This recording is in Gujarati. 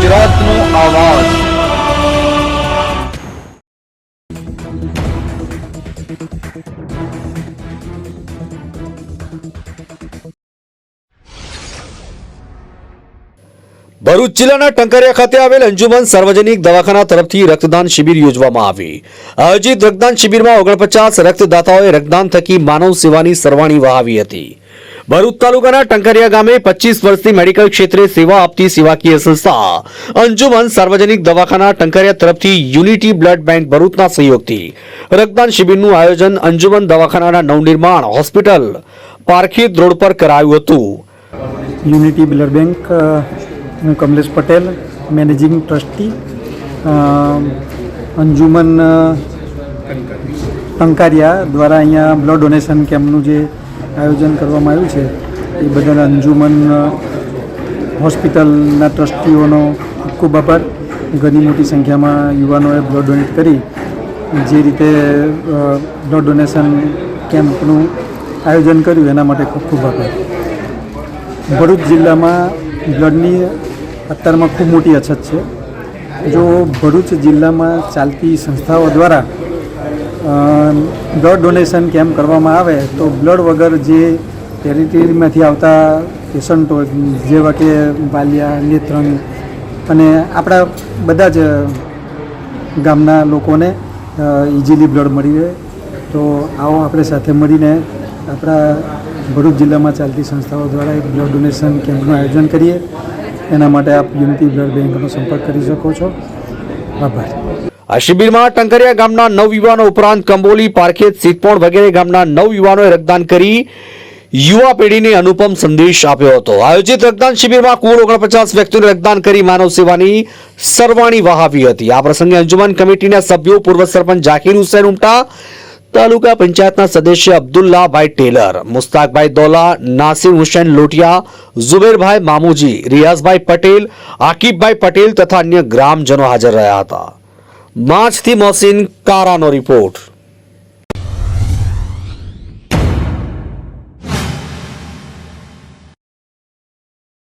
ગુજરાતનો આવાજ। ભરૂચ જિલ્લાના ટંકારિયા ખાતે આવેલ અંજુમન સાર્વજનિક દવાખાના તરફથી રક્તદાન શિબિર યોજવામાં આવી। આયોજિત રક્તદાન શિબિરમાં 49 રક્તદાતાઓએ રક્તદાન થકી માનવ સેવાની સરવાણી વહાવી હતી। ભરૂચ તાલુકાના ટંકારિયા ગામે 25 વર્ષથી મેડિકલ ક્ષેત્રે સેવા આપતી સેવાકીય સંસ્થા અંજુમન સાર્વજનિક દવાખાના ટંકારિયા તરફથી યુનિટી બ્લડ બેંક ભરૂચના સહયોગથી રક્તદાન શિબિરનું આયોજન અંજુમન દવાખાનાના નવનિર્માણ હોસ્પિટલ પારખીદ રોડ પર કરાયું હતું। યુનિટી બ્લડ બેંક હું કમલેશ પટેલ મેનેજિંગ ટ્રસ્ટી અંજુમન ટંકારિયા દ્વારા અહીંયા બ્લડ ડોનેશન કેમ્પનું જે આયોજન કરવામાં આવ્યું છે એ બદલ અંજુમન હોસ્પિટલના ટ્રસ્ટીઓનો ખૂબ આભાર। ઘણી મોટી સંખ્યામાં યુવાનોએ બ્લડ ડોનેટ કરી જે રીતે બ્લડ ડોનેશન કેમ્પનું આયોજન કર્યું એના માટે ખૂબ ખૂબ આભાર। ભરૂચ જિલ્લામાં બ્લડની અત્યારમાં ખૂબ મોટી અછત છે। જો ભરૂચ જિલ્લામાં ચાલતી સંસ્થાઓ દ્વારા બ્લડ ડોનેશન કેમ્પ કરવામાં આવે તો બ્લડ વગર જે ટેરિટરીમાંથી આવતા પેશન્ટો જેવા કે વાલિયા, નેત્રંગ અને આપણા બધા જ ગામના લોકોને ઇઝીલી બ્લડ મળી રહે। તો આવો આપણે સાથે મળીને આપણા ભરૂચ જિલ્લામાં ચાલતી સંસ્થાઓ દ્વારા એક બ્લડ ડોનેશન કેમ્પનું આયોજન કરીએ। એના માટે આપ યુનિટી બ્લડ બેંકનો સંપર્ક કરી શકો છો। આભાર। આ શિબિરમાં ટંકારિયા ગામના 9 યુવાનો ઉપરાંત કંબોલી, પારખેત, સિદ્ધપોણ વગેરે ગામના 9 યુવાનોએ રક્તદાન કરી યુવા પેઢીને અનુપમ સંદેશ આપ્યો હતો। આયોજિત રક્તદાન શિબિરમાં કુલ 49 વ્યક્તિઓને રક્તદાન કરી માનવ સેવાની સરવાણી વહાવી હતી। આ પ્રસંગે અંજુમન કમિટીના સભ્યો પૂર્વ સરપંચ ઝાકીર હુસૈન ઉમટા, તાલુકા પંચાયતના સદસ્ય અબ્દુલ્લાભાઈ ટેલર, મુસ્તાકભાઈ દોલા, નાસિર હુસૈન લોટિયા, ઝુબેરભાઈ મામુજી, રિયાઝભાઈ પટેલ, આકીબભાઈ પટેલ તથા અન્ય ગ્રામજનો હાજર રહ્યા હતા। માછથી મોહસિન કારાનો રિપોર્ટ।